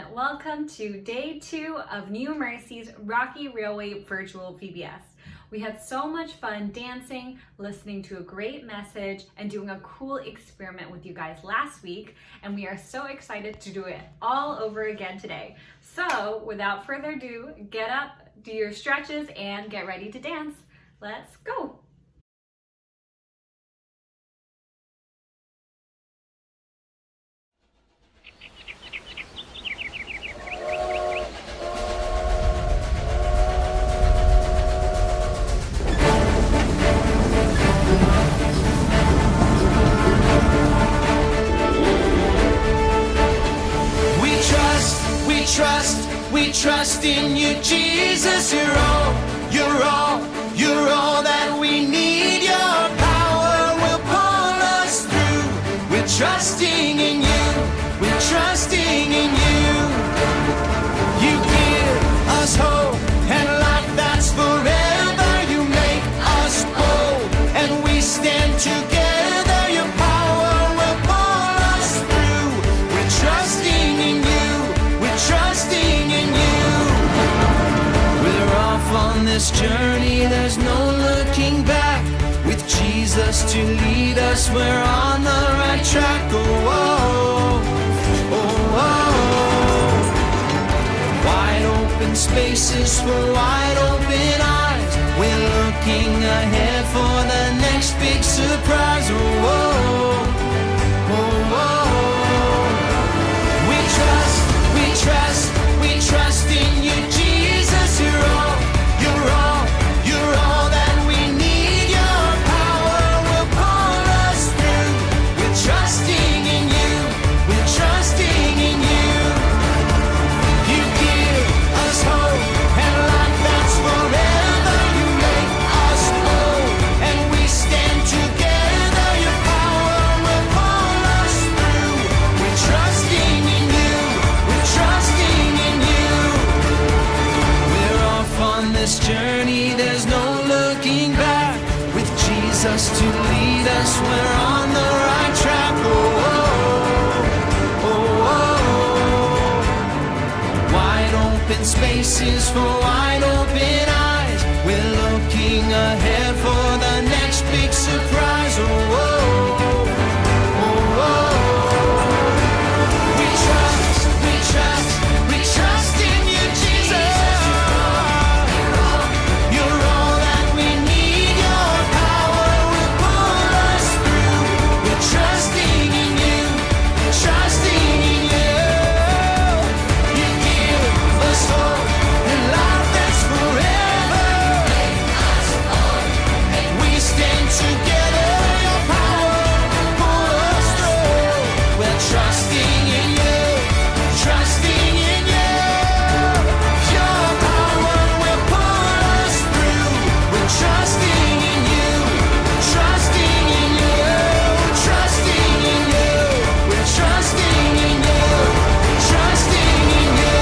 everyone. Welcome to day 2 of New Mercy's Rocky Railway Virtual VBS. We had so much fun dancing, listening to a great message, and doing a cool experiment with you guys last week, and we are so excited to do it all over again today. So, without further ado, get up, do your stretches, and get ready to dance. Let's go! We trust in you, Jesus. You're all that we need. Your power will pull us through. We're trusting in you. We're trusting in you. You give us hope and life that's forever. You make us bold and we stand together. Your power will pull us through. We're trusting in you. We're trusting in you. We're off on this journey, there's no looking back. With Jesus to lead us, we're on the right track. Oh, oh, oh, oh. Wide open spaces for wide open eyes. We're looking ahead for the next big surprise. Oh, oh, oh, oh. We trust in you, Jesus. You're all that we need. Your power will pull us through. We're trusting in you. We're trusting in you. You give us hope and life that's forever. You make us bold and we stand together. Your power will pull us through. We're trusting in you. We're trusting in you. We're off on this journey, there's no looking back. With Jesus to lead us, we're on the right track. Oh, oh, oh, oh. Wide open spaces for wide open eyes. We're looking ahead for the next big surprise. Oh, oh, oh, oh. We trust in you, Jesus. You're all that we need. Your power will pull us through. We're trusting in you. We're trusting in you. You give us hope and life that's forever. We stand together. Your power will pull us through. We're trusting in you. Trusting in you. Your power will pull us through. We're trusting in you. Trusting in you. Trusting in you. We're trusting in you. Trusting in you.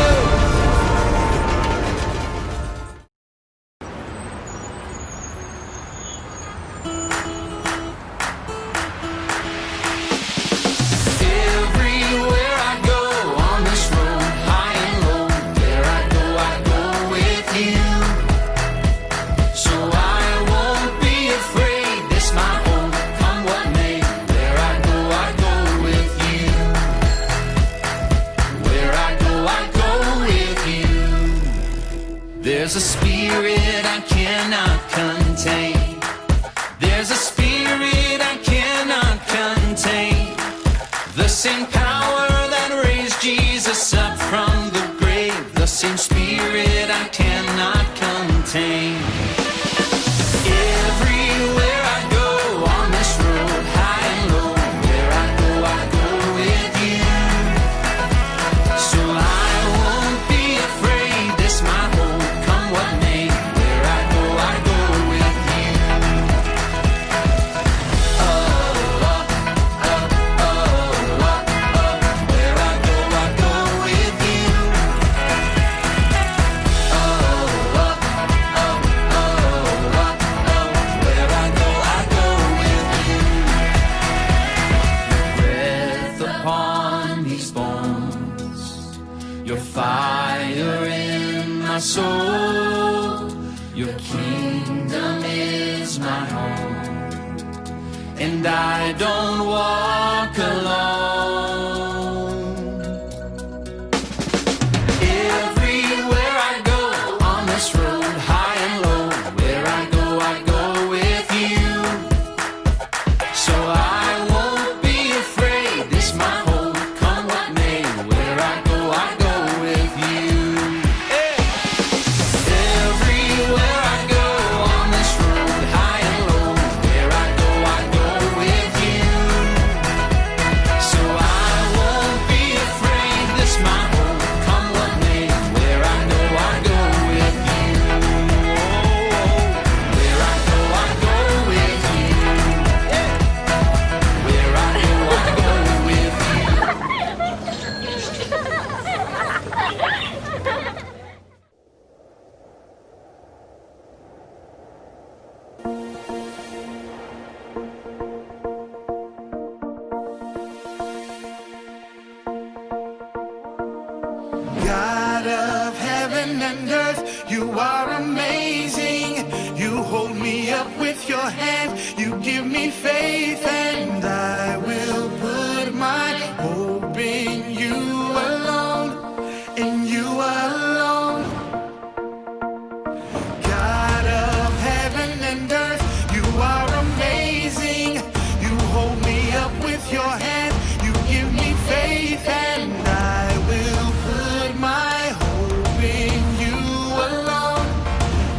Everywhere I go on this road, high and low, where I go with you. So I won't be afraid, this my home, come what may. Where I go with you. Where I go with you. There's a spirit I cannot contain. There's a spirit I cannot contain. The same power that raised Jesus up from the grave. The same spirit I cannot contain. Everywhere I go on this road, high and low, where I go with you. So I won't be afraid, this my home, come what may. Where I go with you. Oh, oh, oh, oh, oh, oh. my home, and I don't walk alone. Everywhere I go on this road, high and low, where I go with you. So I won't be afraid, this my hope, come what may. Where I go with you. Hey! Everywhere I go on this road, high and low, where I go with you. So I won't be afraid, this my hope, come what may. Where I go with you. Where I go with you. Yeah. Where I go with you. God of heaven and earth, you are amazing. You hold me up with your hand, you give me faith, and I will put my hope in you alone, in you alone. God of heaven and earth, you are amazing. You hold me up with your hand, you give me faith, and I will put my hope in you alone,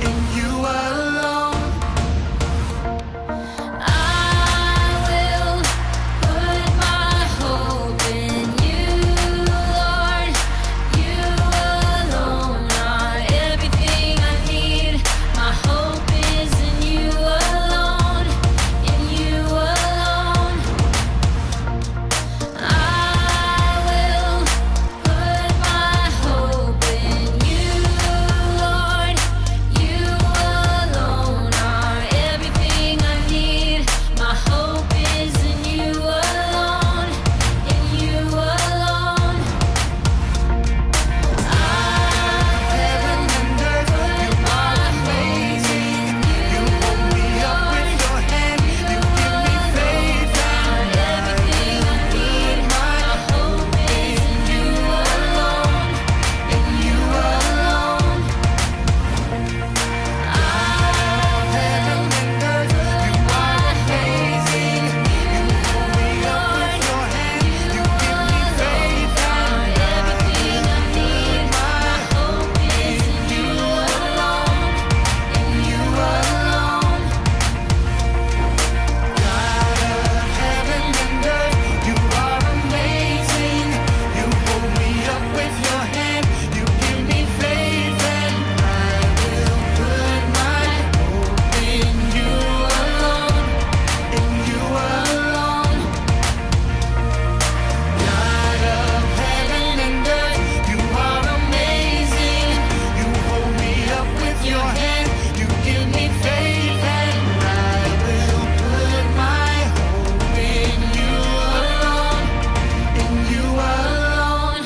in you alone. I will put my hope in you, Lord. You alone are everything I need. My hope is in you alone, in you alone. I will put my hope in you, Lord. You alone are everything I need. My hope is in you alone, in you alone. Heaven and earth, you are amazing. You hold me up with your hand, you give me faith, and I will put my hope in you alone, in you alone. Heaven and earth, you are amazing. You hold me up with your hand, you give me faith, and I will put my hope in you alone, in you alone. God of heaven and earth, you are amazing. You hold me up with your hand, you give me faith, and I will put my hope in you alone, in you alone. God of heaven and earth, you are amazing. You hold me up with your hand, you give me faith, and I will put my hope in you alone, in you alone.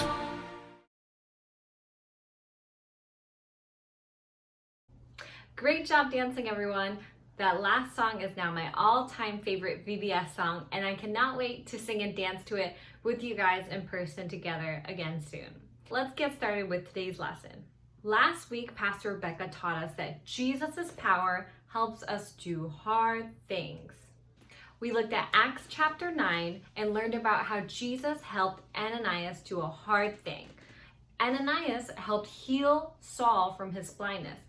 Great job dancing, everyone. That last song is now my all-time favorite VBS song, and I cannot wait to sing and dance to it with you guys in person together again soon. Let's get started with today's lesson. Last week, Pastor Rebecca taught us that Jesus' power helps us do hard things. We looked at Acts chapter 9 and learned about how Jesus helped Ananias do a hard thing. Ananias helped heal Saul from his blindness.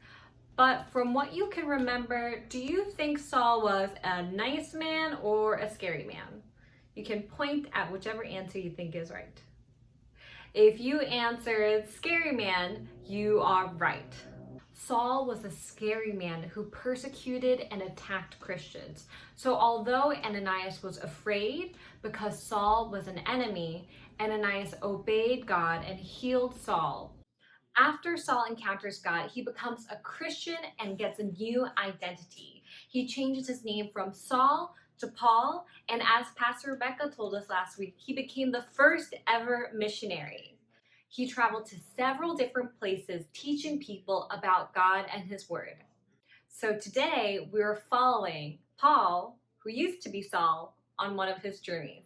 But from what you can remember, do you think Saul was a nice man or a scary man? You can point at whichever answer you think is right. If you answered scary man, you are right. Saul was a scary man who persecuted and attacked Christians. So although Ananias was afraid because Saul was an enemy, Ananias obeyed God and healed Saul. After Saul encounters God, he becomes a Christian and gets a new identity. He changes his name from Saul to Paul, and as Pastor Rebecca told us last week, he became the first ever missionary. He traveled to several different places teaching people about God and his word. So today we're following Paul, who used to be Saul, on one of his journeys.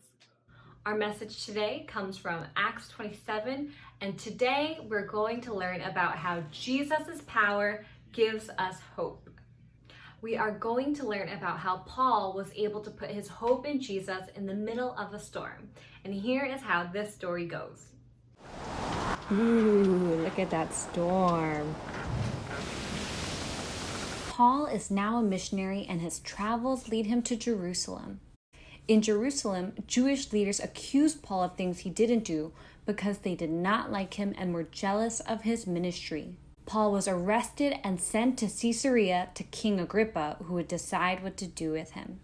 Our message today comes from Acts 27, and today we're going to learn about how Jesus' power gives us hope. We are going to learn about how Paul was able to put his hope in Jesus in the middle of a storm. And here is how this story goes. Ooh, look at that storm. Paul is now a missionary and his travels lead him to Jerusalem. In Jerusalem, Jewish leaders accused Paul of things he didn't do because they did not like him and were jealous of his ministry. Paul was arrested and sent to Caesarea to King Agrippa, who would decide what to do with him.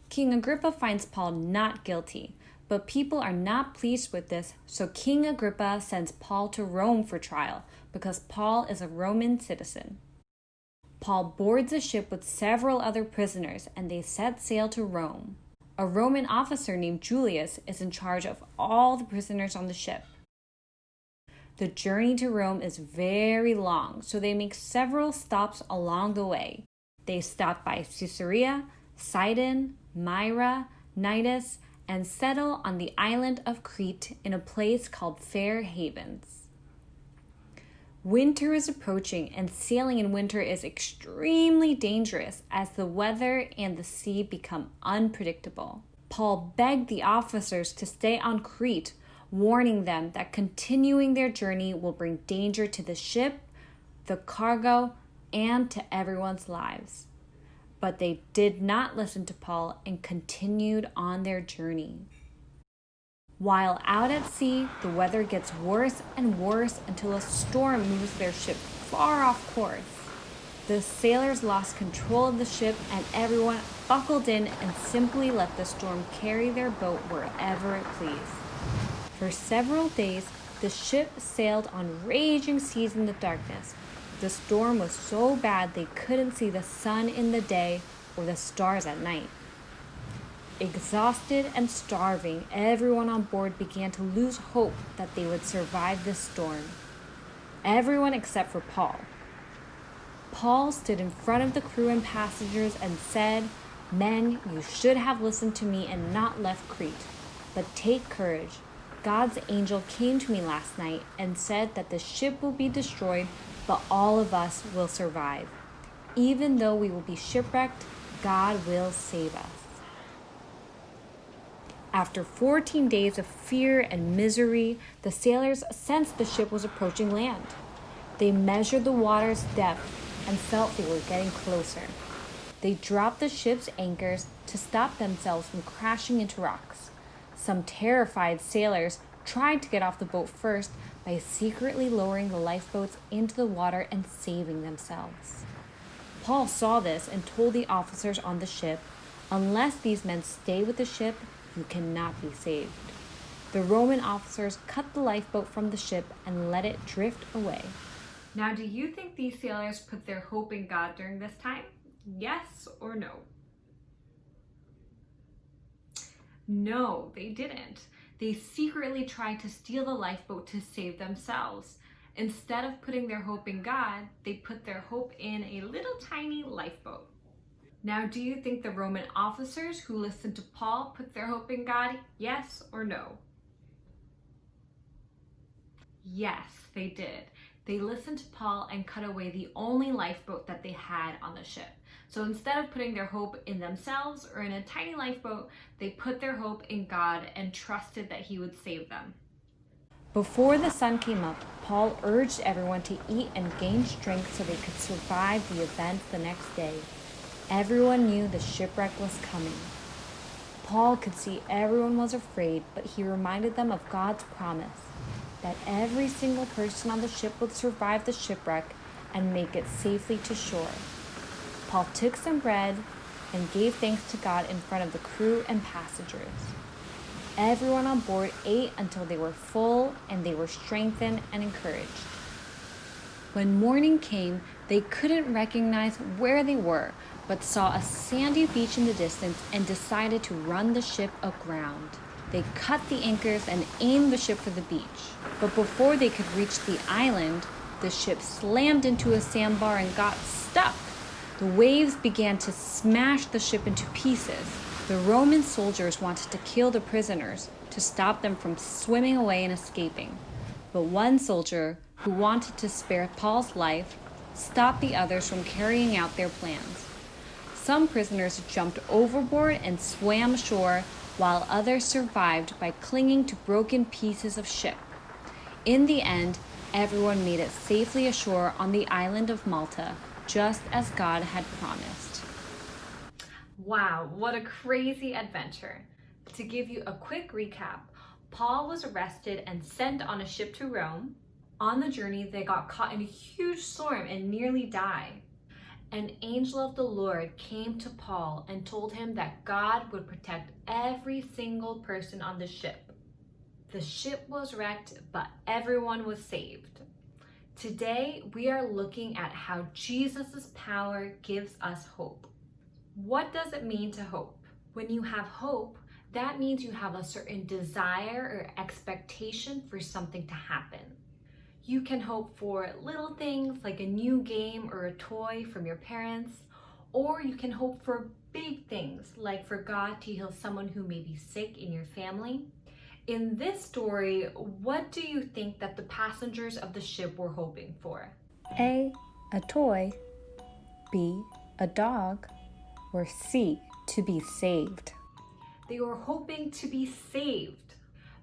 King Agrippa finds Paul not guilty, but people are not pleased with this, so King Agrippa sends Paul to Rome for trial because Paul is a Roman citizen. Paul boards a ship with several other prisoners and they set sail to Rome. A Roman officer named Julius is in charge of all the prisoners on the ship. The journey to Rome is very long, so they make several stops along the way. They stop by Caesarea, Sidon, Myra, Cnidus, and settle on the island of Crete in a place called Fair Havens. Winter is approaching, and sailing in winter is extremely dangerous as the weather and the sea become unpredictable. Paul begged the officers to stay on Crete, warning them that continuing their journey will bring danger to the ship, the cargo, and to everyone's lives. But they did not listen to Paul and continued on their journey. While out at sea, the weather gets worse and worse until a storm moves their ship far off course. The sailors lost control of the ship and everyone buckled in and simply let the storm carry their boat wherever it pleased. For several days, the ship sailed on raging seas in the darkness. The storm was so bad they couldn't see the sun in the day or the stars at night. Exhausted and starving, everyone on board began to lose hope that they would survive this storm. Everyone except for Paul. Paul stood in front of the crew and passengers and said, "Men, you should have listened to me and not left Crete. But take courage. God's angel came to me last night and said that the ship will be destroyed, but all of us will survive. Even though we will be shipwrecked, God will save us." After 14 days of fear and misery, the sailors sensed the ship was approaching land. They measured the water's depth and felt they were getting closer. They dropped the ship's anchors to stop themselves from crashing into rocks. Some terrified sailors tried to get off the boat first by secretly lowering the lifeboats into the water and saving themselves. Paul saw this and told the officers on the ship, "Unless these men stay with the ship, you cannot be saved." The Roman officers cut the lifeboat from the ship and let it drift away. Now, do you think these sailors put their hope in God during this time? Yes or no? No, they didn't. They secretly tried to steal the lifeboat to save themselves. Instead of putting their hope in God, they put their hope in a little tiny lifeboat. Now, do you think the Roman officers who listened to Paul put their hope in God? Yes or no? Yes, they did. They listened to Paul and cut away the only lifeboat that they had on the ship. So instead of putting their hope in themselves or in a tiny lifeboat, they put their hope in God and trusted that He would save them. Before the sun came up, Paul urged everyone to eat and gain strength so they could survive the event the next day. Everyone knew the shipwreck was coming. Paul could see everyone was afraid, but he reminded them of God's promise that every single person on the ship would survive the shipwreck and make it safely to shore. Paul took some bread and gave thanks to God in front of the crew and passengers. Everyone on board ate until they were full and they were strengthened and encouraged. When morning came, they couldn't recognize where they were, but saw a sandy beach in the distance and decided to run the ship aground. They cut the anchors and aimed the ship for the beach. But before they could reach the island, the ship slammed into a sandbar and got stuck. The waves began to smash the ship into pieces. The Roman soldiers wanted to kill the prisoners to stop them from swimming away and escaping. But one soldier, who wanted to spare Paul's life, stopped the others from carrying out their plans. Some prisoners jumped overboard and swam ashore, while others survived by clinging to broken pieces of ship. In the end, everyone made it safely ashore on the island of Malta, just as God had promised. Wow, what a crazy adventure. To give you a quick recap, Paul was arrested and sent on a ship to Rome. On the journey, they got caught in a huge storm and nearly died. An angel of the Lord came to Paul and told him that God would protect every single person on the ship. The ship was wrecked, but everyone was saved. Today, we are looking at how Jesus' power gives us hope. What does it mean to hope? When you have hope, that means you have a certain desire or expectation for something to happen. You can hope for little things like a new game or a toy from your parents, or you can hope for big things like for God to heal someone who may be sick in your family. In this story, what do you think that the passengers of the ship were hoping for? A toy, B, a dog, or C, to be saved. They were hoping to be saved.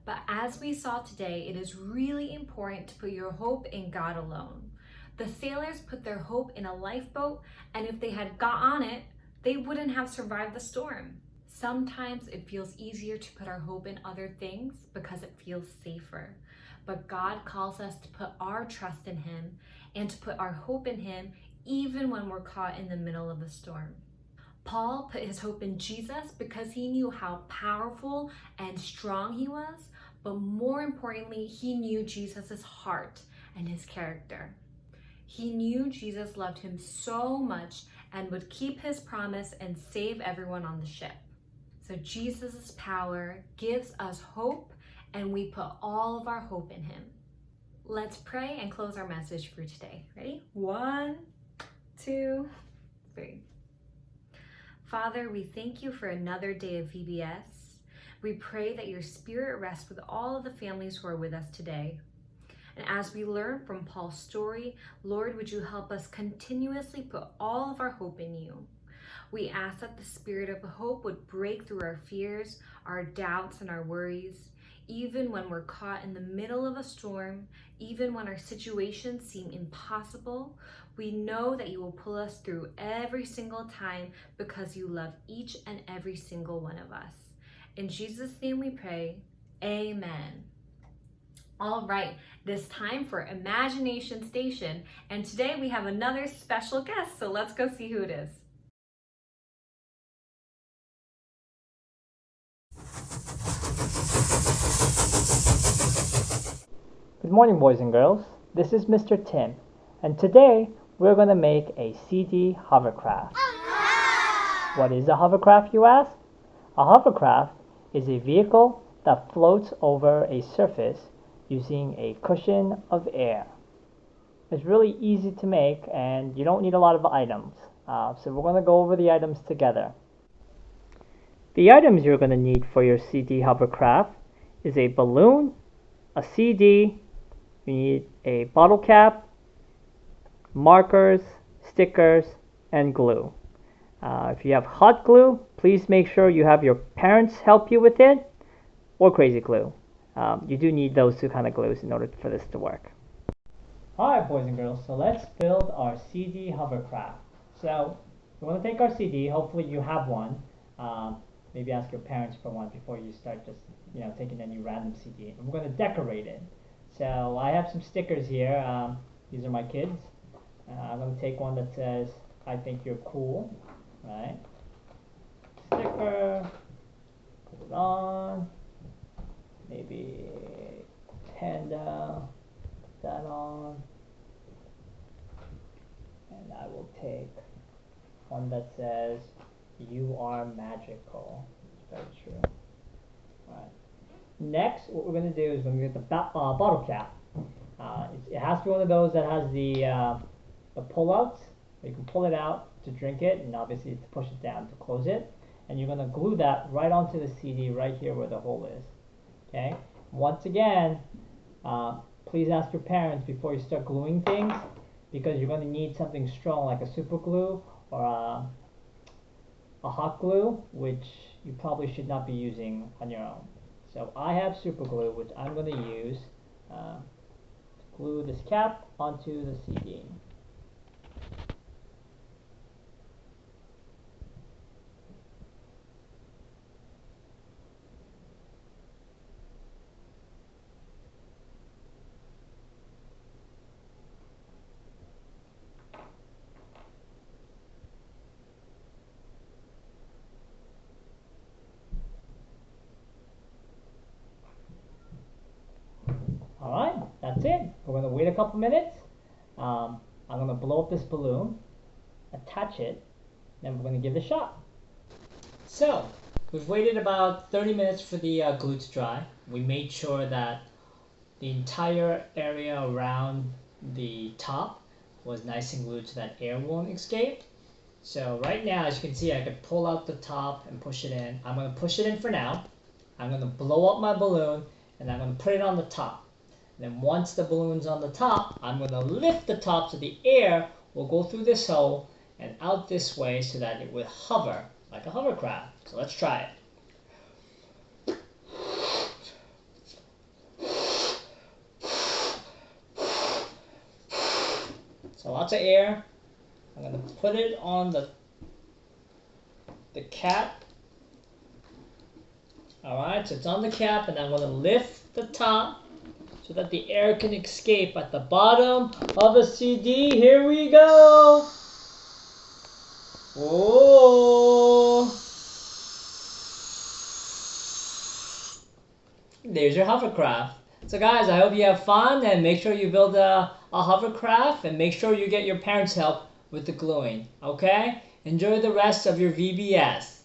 But as we saw today, it is really important to put your hope in God alone. The sailors put their hope in a lifeboat, and if they had got on it, they wouldn't have survived the storm. Sometimes it feels easier to put our hope in other things because it feels safer. But God calls us to put our trust in Him and to put our hope in Him even when we're caught in the middle of a storm. Paul put his hope in Jesus because he knew how powerful and strong he was, but more importantly, he knew Jesus' heart and his character. He knew Jesus loved him so much and would keep his promise and save everyone on the ship. So Jesus' power gives us hope, and we put all of our hope in him. Let's pray and close our message for today. Ready? 1, 2, 3. Father, we thank you for another day of VBS. We pray that your spirit rests with all of the families who are with us today. And as we learn from Paul's story, Lord, would you help us continuously put all of our hope in you? We ask that the spirit of hope would break through our fears, our doubts, and our worries, even when we're caught in the middle of a storm, even when our situations seem impossible. We know that you will pull us through every single time because you love each and every single one of us. In Jesus' name we pray, amen. All right, this time for Imagination Station, and today we have another special guest, so let's go see who it is. Good morning, boys and girls. This is Mr. Tim, and today we're going to make a CD hovercraft. What is a hovercraft, you ask? A hovercraft is a vehicle that floats over a surface using a cushion of air. It's really easy to make, and you don't need a lot of items. So we're going to go over the items together. The items you're going to need for your CD hovercraft is a balloon, a CD, you need a bottle cap, markers, stickers, and glue. If you have hot glue, please make sure you have your parents help you with it, or crazy glue. You do need those two kind of glues in order for this to work. Alright, boys and girls, so let's build our CD hovercraft. So we want to take our CD, hopefully you have one. Maybe ask your parents for one before you start just taking any random CD. And we're going to decorate it. So I have some stickers here. These are my kids. I'm going to take one that says, I think you're cool. Right? Sticker. Put it on. Maybe panda. Put that on. And I will take one that says, you are magical. It's very true. Alright. Next, what we're going to do is we're going to get the bottle cap. It has to be one of those that has the pull-outs. You can pull it out to drink it, and obviously to push it down to close it. And you're going to glue that right onto the CD right here where the hole is. Okay. Once again, please ask your parents before you start gluing things, because you're going to need something strong like a super glue or a hot glue, which you probably should not be using on your own. So I have super glue, which I'm going to use to glue this cap onto the CD. Alright, that's it. We're going to wait a couple minutes. I'm going to blow up this balloon, attach it, then we're going to give it a shot. So, we've waited about 30 minutes for the glue to dry. We made sure that the entire area around the top was nice and glued so that air won't escape. So right now, as you can see, I can pull out the top and push it in. I'm going to push it in for now. I'm going to blow up my balloon, and I'm going to put it on the top. Then once the balloon's on the top, I'm going to lift the top so the air will go through this hole and out this way so that it will hover like a hovercraft. So let's try it. So lots of air. I'm going to put it on the cap. Alright, so it's on the cap, and I'm going to lift the top so that the air can escape at the bottom of the CD. Here we go. Whoa. There's your hovercraft. So guys, I hope you have fun, and make sure you build a hovercraft, and make sure you get your parents' help with the gluing. Okay? Enjoy the rest of your VBS.